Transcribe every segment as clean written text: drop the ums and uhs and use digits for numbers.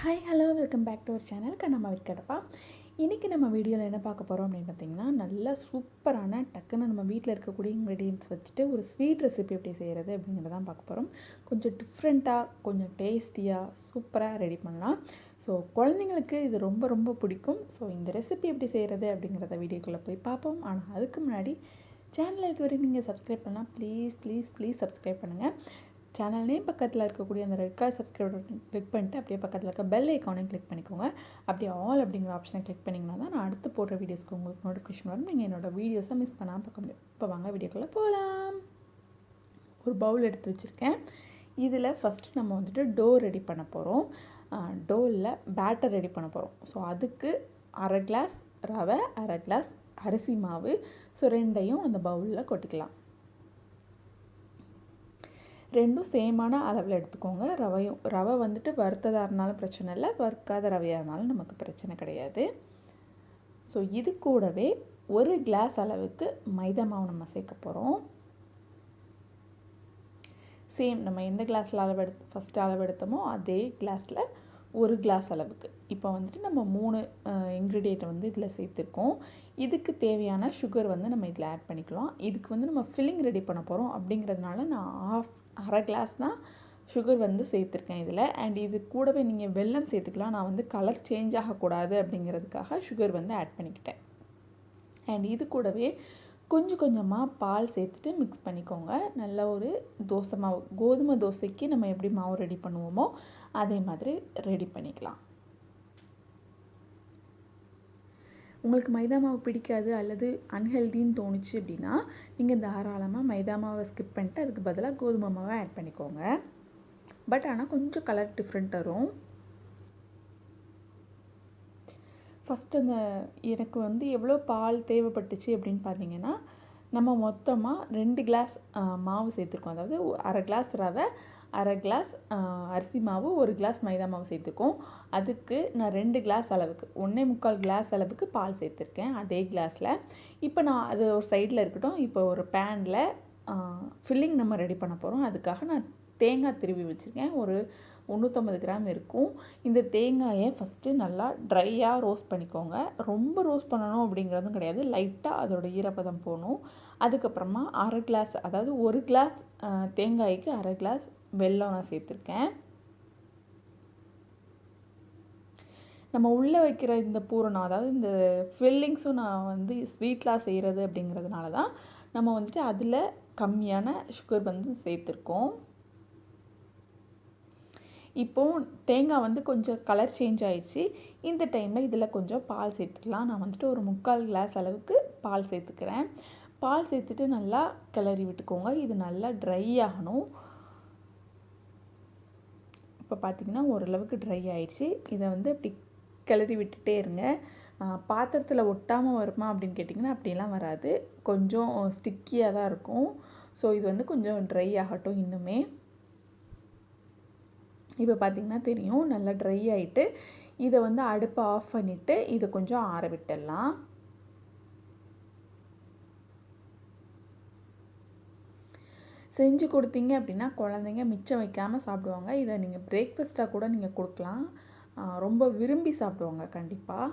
Hi hello welcome back to our channel kannammaKattappa. இன்றைக்கி நம்ம வீடியோவில் என்ன பார்க்க போகிறோம் அப்படின்னு பார்த்தீங்கன்னா, நல்லா சூப்பரான டக்குன்னு நம்ம வீட்டில் இருக்கக்கூடிய இன்க்ரீடியன்ட்ஸ் வச்சுட்டு ஒரு ஸ்வீட் ரெசிபி எப்படி செய்கிறது அப்படிங்கிறத தான் பார்க்க போகிறோம். கொஞ்சம் டிஃப்ரெண்ட்டாக, கொஞ்சம் டேஸ்டியாக, சூப்பராக ரெடி பண்ணலாம். ஸோ குழந்தைங்களுக்கு இது ரொம்ப ரொம்ப பிடிக்கும். ஸோ இந்த ரெசிபி எப்படி செய்கிறது அப்படிங்கிறத வீடியோக்குள்ளே போய் பார்ப்போம். ஆனால் அதுக்கு முன்னாடி சேனலை இதுவரை நீங்கள் சப்ஸ்கிரைப் பண்ணலாம், ப்ளீஸ் சப்ஸ்கிரைப் பண்ணுங்கள். சேனல் நேம் பக்கத்தில் இருக்கக்கூடிய அந்த red colour subscribe button click பண்ணிட்டு அப்படியே பக்கத்தில் இருக்க பெல் ஐக்கானையும் கிளிக் பண்ணிக்கோங்க. அப்படியே ஆல் அப்படிங்கிற ஆப்ஷனை கிளிக் பண்ணிங்கன்னா தான் நான் அடுத்து போடுற வீடியோஸ்க்கு உங்களுக்கு நோட்டிஃபிகேஷன் வரும். நீங்கள் என்னோடய வீடியோஸை மிஸ் பண்ணாமல் பார்க்க முடியும். இப்போ வாங்க வீடியோக்குள்ளே போகலாம். ஒரு பவுல் எடுத்து வச்சுருக்கேன். இதில் ஃபஸ்ட்டு நம்ம வந்துட்டு டோ ரெடி பண்ண போகிறோம். டோவில் பேட்டர் ரெடி பண்ண போகிறோம். ஸோ அதுக்கு அரை கிளாஸ் ரவை, அரை கிளாஸ் அரிசி மாவு, ஸோ ரெண்டையும் அந்த பவுலில் கொட்டிக்கலாம். ரெண்டும் சேமான அளவில் எடுத்துக்கோங்க. ரவை வந்துட்டு வறுத்ததாக இருந்தாலும் பிரச்சனை இல்லை, வறுக்காத ரவையாக இருந்தாலும் நமக்கு பிரச்சனை கிடையாது. ஸோ இது கூடவே ஒரு கிளாஸ் அளவுக்கு மைதா மாவு நம்ம சேர்க்க போகிறோம். சேம் நம்ம எந்த கிளாஸில் ஃபஸ்ட்டு அளவெடுத்தோமோ அதே கிளாஸில் ஒரு கிளாஸ் அளவுக்கு. இப்போ வந்துட்டு நம்ம 3 இன்க்ரீடியண்ட்டை வந்து இதில் சேர்த்துருக்கோம். இதுக்கு தேவையான சுகர் வந்து நம்ம இதில் ஆட் பண்ணிக்கலாம். இதுக்கு வந்து நம்ம ஃபில்லிங் ரெடி பண்ண போகிறோம் அப்படிங்கிறதுனால நான் அரை கிளாஸ் தான் சுகர் வந்து சேர்த்துருக்கேன் இதில். அண்ட் இது கூடவே நீங்கள் வெல்லம் சேர்த்துக்கலாம். நான் வந்து கலர் சேஞ்ச் ஆகக்கூடாது அப்படிங்கிறதுக்காக சுகர் வந்து ஆட் பண்ணிக்கிட்டேன். அண்ட் இது கூடவே கொஞ்சம் கொஞ்சமாக பால் சேர்த்துட்டு மிக்ஸ் பண்ணிக்கோங்க. நல்ல ஒரு தோசை மாவு, கோதுமை தோசைக்கு நம்ம எப்படி மாவு ரெடி பண்ணுவோமோ அதே மாதிரி ரெடி பண்ணிக்கலாம். உங்களுக்கு மைதா மாவு பிடிக்காது அல்லது அன்ஹெல்தின்னு தோணுச்சு அப்படின்னா நீங்கள் தாராளமாக மைதா மாவை ஸ்கிப் பண்ணிட்டு அதுக்கு பதிலாக கோதுமை மாவை ஆட் பண்ணிக்கோங்க. பட் ஆனால் கொஞ்சம் கலர் டிஃப்ரெண்ட் வரும். ஃபஸ்ட்டு எனக்கு வந்து எவ்வளோ பால் தேவைப்பட்டுச்சு அப்படின்னு பார்த்தீங்கன்னா, நம்ம மொத்தமாக 2 கிளாஸ் மாவு சேர்த்துருக்கோம். அதாவது அரை கிளாஸ் ரவை, அரை கிளாஸ் அரிசி மாவு, 1 கிளாஸ் மைதா மாவு சேர்த்துக்கோம். அதுக்கு நான் 2 கிளாஸ் அளவுக்கு 1.25 கிளாஸ் அளவுக்கு பால் சேர்த்துருக்கேன் அதே கிளாஸில். இப்போ நான் அது ஒரு சைடில் இருக்கட்டும். இப்போ ஒரு பேனில் ஃபில்லிங் நம்ம ரெடி பண்ண போகிறோம். அதுக்காக நான் தேங்காய் திருவி வச்சுருக்கேன். ஒரு 350 கிராம் இருக்கும். இந்த தேங்காயை ஃபஸ்ட்டு நல்லா ட்ரையாக ரோஸ்ட் பண்ணிக்கோங்க. ரொம்ப ரோஸ்ட் பண்ணணும் அப்படிங்கிறதும் கிடையாது, லைட்டாக அதோட ஈரப்பதம் போகணும். அதுக்கப்புறமா அரை கிளாஸ், அதாவது 1 கிளாஸ் தேங்காய்க்கு அரை கிளாஸ் வெல்லம் நான் சேர்த்துருக்கேன். நம்ம உள்ளே வைக்கிற இந்த பூரணம், அதாவது இந்த ஃபில்லிங்ஸும் நான் வந்து ஸ்வீட்லாம் செய்கிறது அப்படிங்கிறதுனால தான் நம்ம வந்துட்டு அதில் கம்மியான சுகர் வந்து சேர்த்துருக்கோம். இப்போது தேங்காய் வந்து கொஞ்சம் கலர் சேஞ்ச் ஆகிடுச்சு. இந்த டைமில் இதில் கொஞ்சம் பால் சேர்த்துக்கலாம். நான் வந்துட்டு ஒரு 3/4 கிளாஸ் அளவுக்கு பால் சேர்த்துக்கிறேன். பால் சேர்த்துட்டு நல்லா கிளறி விட்டுக்கோங்க. இது நல்லா ட்ரை ஆகணும். இப்போ பார்த்திங்கன்னா ஓரளவுக்கு ட்ரை ஆகிடுச்சு. இதை வந்து அப்படி கிளறி விட்டுட்டே இருங்க. பாத்திரத்தில் ஒட்டாமல் வருமா அப்படின்னு கேட்டிங்கன்னா அப்படிலாம் வராது. கொஞ்சம் ஸ்டிக்கியாக தான் இருக்கும். ஸோ இது வந்து கொஞ்சம் ட்ரை ஆகட்டும் இன்னுமே. இப்போ பார்த்திங்கன்னா தெரியும், நல்லா ட்ரை ஆகிட்டு. இதை வந்து அடுப்பை ஆஃப் பண்ணிவிட்டு இதை கொஞ்சம் ஆற விட்டுடலாம். செஞ்சு கொடுத்தீங்க அப்படின்னா குழந்தைங்க மிச்சம் வைக்காமல் சாப்பிடுவாங்க. இதை நீங்கள் பிரேக்ஃபாஸ்ட்டாக கூட நீங்கள் கொடுக்கலாம். ரொம்ப விரும்பி சாப்பிடுவாங்க கண்டிப்பாக.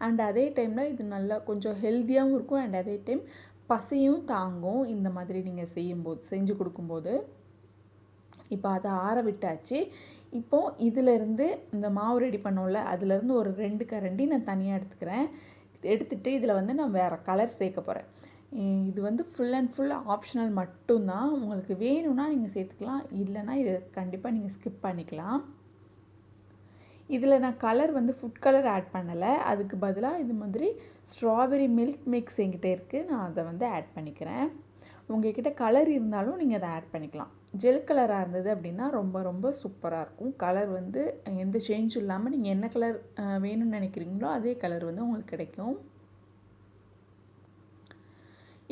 அண்ட் அதே டைமில் இது நல்லா கொஞ்சம் ஹெல்த்தியாகவும் இருக்கும். அண்ட் அதே டைம் பசியும் தாங்கும் இந்த மாதிரி நீங்கள் செஞ்சு கொடுக்கும்போது. இப்போ அதை ஆற விட்டாச்சு. இப்போது இதிலேருந்து இந்த மாவு ரெடி பண்ணோம்ல, அதுலேருந்து ஒரு 2 கரண்டி நான் தனியாக எடுத்துகிட்டு இதில் வந்து நான் வேறு கலர் சேர்க்க போகிறேன். இது வந்து ஃபுல் அண்ட் ஃபுல் ஆப்ஷனல் மட்டும்தான். உங்களுக்கு வேணும்னா நீங்கள் சேர்த்துக்கலாம், இல்லைன்னா இதை கண்டிப்பாக நீங்கள் ஸ்கிப் பண்ணிக்கலாம். இதில் நான் கலர் வந்து ஃபுட் கலர் ஆட் பண்ணலை. அதுக்கு பதிலாக இது மாதிரி ஸ்ட்ராபெரி மில்க் மிக்ஸ் என்கிட்ட இருக்குது. நான் அதை வந்து ஆட் பண்ணிக்கிறேன். உங்கள்கிட்ட கலர் இருந்தாலும் நீங்கள் அதை ஆட் பண்ணிக்கலாம். ஜெல் கலராக இருந்தது அப்படின்னா ரொம்ப ரொம்ப சூப்பராக இருக்கும். கலர் வந்து எந்த சேஞ்சும் இல்லாமல் நீங்கள் என்ன கலர் வேணும்னு நினைக்கிறீங்களோ அதே கலர் வந்து உங்களுக்கு கிடைக்கும்.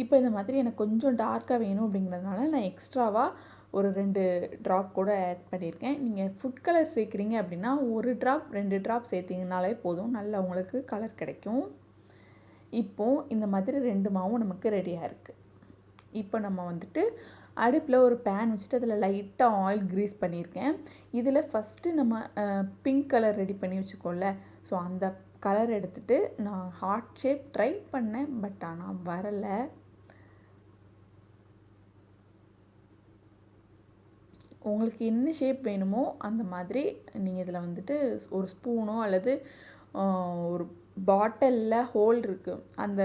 இப்போ இந்த மாதிரி எனக்கு கொஞ்சம் டார்க்காக வேணும் அப்படிங்கிறதுனால நான் எக்ஸ்ட்ராவாக ஒரு 2 ட்ராப் கூட ஆட் பண்ணியிருக்கேன். நீங்கள் ஃபுட் கலர் சேர்க்குறீங்க அப்படின்னா 1 ட்ராப் 2 ட்ராப் சேர்த்திங்கனாலே போதும், நல்லா உங்களுக்கு கலர் கிடைக்கும். இப்போது இந்த மாதிரி 2 மாவும் நமக்கு ரெடியாக இருக்குது. இப்போ நம்ம வந்துட்டு அடுப்பில் ஒரு பேன் வச்சுட்டு அதில் லைட்டாக ஆயில் க்ரீஸ் பண்ணியிருக்கேன். இதில் ஃபஸ்ட்டு நம்ம பிங்க் கலர் ரெடி பண்ணி வச்சுக்கோல்ல, ஸோ அந்த கலர் எடுத்துகிட்டு நான் ஹார்ட் ஷேப் ட்ரை பண்ணேன், பட் ஆனால் வரலை. உங்களுக்கு என்ன ஷேப் வேணுமோ அந்த மாதிரி நீங்கள் இதில் வந்துட்டு ஒரு ஸ்பூனோ அல்லது ஒரு பாட்டிலில் ஹோல் இருக்குது, அந்த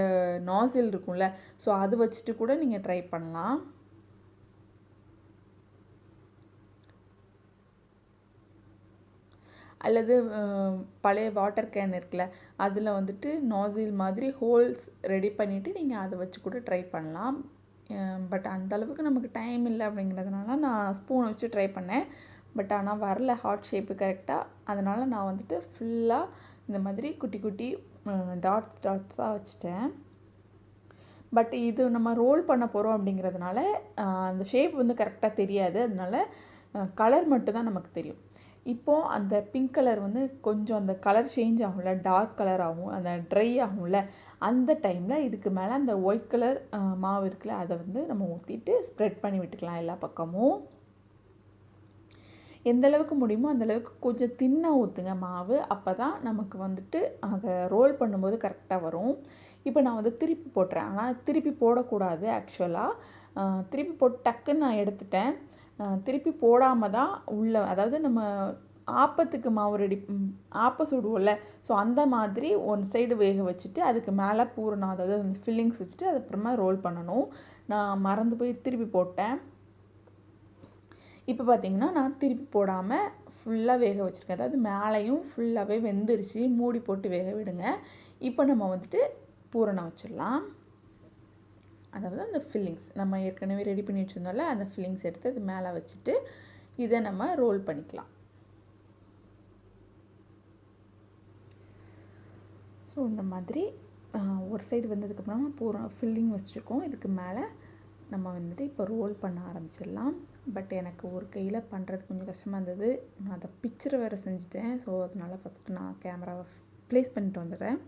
நாசில் இருக்கும்ல, ஸோ அது வச்சுட்டு கூட நீங்கள் ட்ரை பண்ணலாம். அல்லது பழைய வாட்டர் கேன் இருக்குல்ல, அதில் வந்துட்டு நாசில் மாதிரி ஹோல்ஸ் ரெடி பண்ணிவிட்டு நீங்கள் அதை வச்சு கூட ட்ரை பண்ணலாம். பட் அந்தளவுக்கு நமக்கு டைம் இல்லை அப்படிங்கிறதுனால நான் ஸ்பூனை வச்சு ட்ரை பண்ணேன். பட் ஆனால் வரல ஹார்ட் ஷேப்பு கரெக்டாக. அதனால் நான் வந்துட்டு ஃபுல்லாக இந்த மாதிரி குட்டி குட்டி டாட்ஸாக வச்சுட்டேன். பட் இது நம்ம ரோல் பண்ண போகிறோம் அப்படிங்கிறதுனால அந்த ஷேப் வந்து கரெக்டாக தெரியாது. அதனால கலர் மட்டும்தான் நமக்கு தெரியும். இப்போது அந்த பிங்க் கலர் வந்து கொஞ்சம் அந்த கலர் சேஞ்ச் ஆகும்ல, டார்க் கலர் ஆகும், அந்த ட்ரை ஆகும்ல, அந்த டைமில் இதுக்கு மேலே அந்த ஒயிட் கலர் மாவு இருக்குல்ல, அதை வந்து நம்ம ஊற்றிட்டு ஸ்ப்ரெட் பண்ணி விட்டுக்கலாம் எல்லா பக்கமும். எந்தளவுக்கு முடியுமோ அந்தளவுக்கு கொஞ்சம் தின்னாக ஊற்றுங்க மாவு. அப்போ தான் நமக்கு வந்துட்டு அதை ரோல் பண்ணும்போது கரெக்டாக வரும். இப்போ நான் வந்து திருப்பி போட்டுறேன். ஆனால் திருப்பி போடக்கூடாது ஆக்சுவலாக. திருப்பி போட்டு டக்குன்னு நான் எடுத்துட்டேன். திருப்பி போடாமல் தான் உள்ளே, அதாவது நம்ம ஆப்பத்துக்கு மாவு ரெடி ஆப்ப சுடுவோம்ல, ஸோ அந்த மாதிரி ஒன் சைடு வேக வச்சுட்டு அதுக்கு மேலே பூரணம், அதாவது அந்த ஃபில்லிங்ஸ் வச்சுட்டு அதுக்கப்புறமா ரோல் பண்ணணும். நான் மறந்து போய் திருப்பி போட்டேன். இப்போ பார்த்திங்கன்னா நான் திருப்பி போடாமல் ஃபுல்லாக வேக வச்சுருக்கேன். அதாவது மேலேயும் ஃபுல்லாகவே வெந்துருச்சு. மூடி போட்டு வேக விடுங்க. இப்போ நம்ம வந்துட்டு பூரணம் வச்சிடலாம். அதாவது அந்த ஃபில்லிங்ஸ் நம்ம ஏற்கனவே ரெடி பண்ணி வச்சுருந்தோம்ல, அந்த ஃபில்லிங்ஸ் எடுத்து அது மேலே வச்சுட்டு இதை நம்ம ரோல் பண்ணிக்கலாம். ஸோ இந்த மாதிரி ஒரு சைடு வந்ததுக்கப்புறமா ஃபில்லிங் வச்சுருக்கோம். இதுக்கு மேலே நம்ம வந்துட்டு இப்போ ரோல் பண்ண ஆரம்பிச்சிடலாம். பட் எனக்கு ஒரு கையில் பண்ணுறது கொஞ்சம் கஷ்டமாக இருந்தது. நான் அதை பிக்சரை வேறு செஞ்சுட்டேன். ஸோ அதனால் ஃபஸ்ட்டு நான் கேமராவை ப்ளேஸ் பண்ணிட்டு வந்துடுறேன்.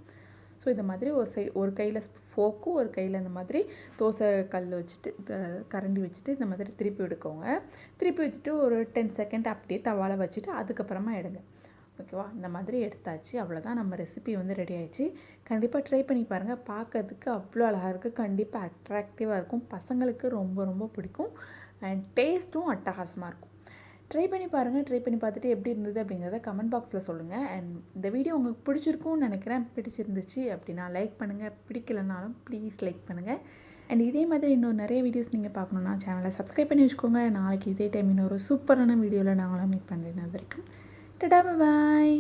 ஸோ இந்த மாதிரி ஒரு கையில் ஃபோக்கும் ஒரு கையில் இந்த மாதிரி தோசை கல் வச்சுட்டு கரண்டி வச்சுட்டு இந்த மாதிரி திருப்பி எடுக்கோங்க. திருப்பி வச்சுட்டு ஒரு 10 செகண்ட் அப்படியே தவாலை வச்சுட்டு அதுக்கப்புறமா எடுங்க. ஓகேவா? இந்த மாதிரி எடுத்தாச்சு. அவ்வளோதான், நம்ம ரெசிபி வந்து ரெடி ஆகிடுச்சு. கண்டிப்பாக ட்ரை பண்ணி பாருங்கள். பார்க்கறதுக்கு அவ்வளோ அழகாக இருக்குது. கண்டிப்பாக அட்ராக்டிவாக இருக்கும். பசங்களுக்கு ரொம்ப ரொம்ப பிடிக்கும். அண்ட் டேஸ்ட்டும் அட்டகாசமாக இருக்கும். ட்ரை பண்ணி பாருங்கள். ட்ரை பண்ணி பார்த்துட்டு எப்படி இருந்தது அப்படிங்கிறத கமெண்ட் பாக்ஸில் சொல்லுங்கள். அண்ட் இந்த வீடியோ உங்களுக்கு பிடிச்சிருக்கும்னு நினைக்கிறேன். பிடிச்சிருந்துச்சு அப்படின்னா லைக் பண்ணுங்கள். பிடிக்கலனாலும் ப்ளீஸ் லைக் பண்ணுங்கள். அண்ட் இதே மாதிரி இன்னும் நிறைய வீடியோஸ் நீங்கள் பார்க்கணுன்னா சேனலை சப்ஸ்கிரைப் பண்ணி வச்சுக்கோங்க. நாளைக்கு இதே டைம் இன்னொரு சூப்பரான வீடியோவில் நாங்களும் மீட் பண்ணுறேன். அது வரைக்கும் டாடா, பாய்.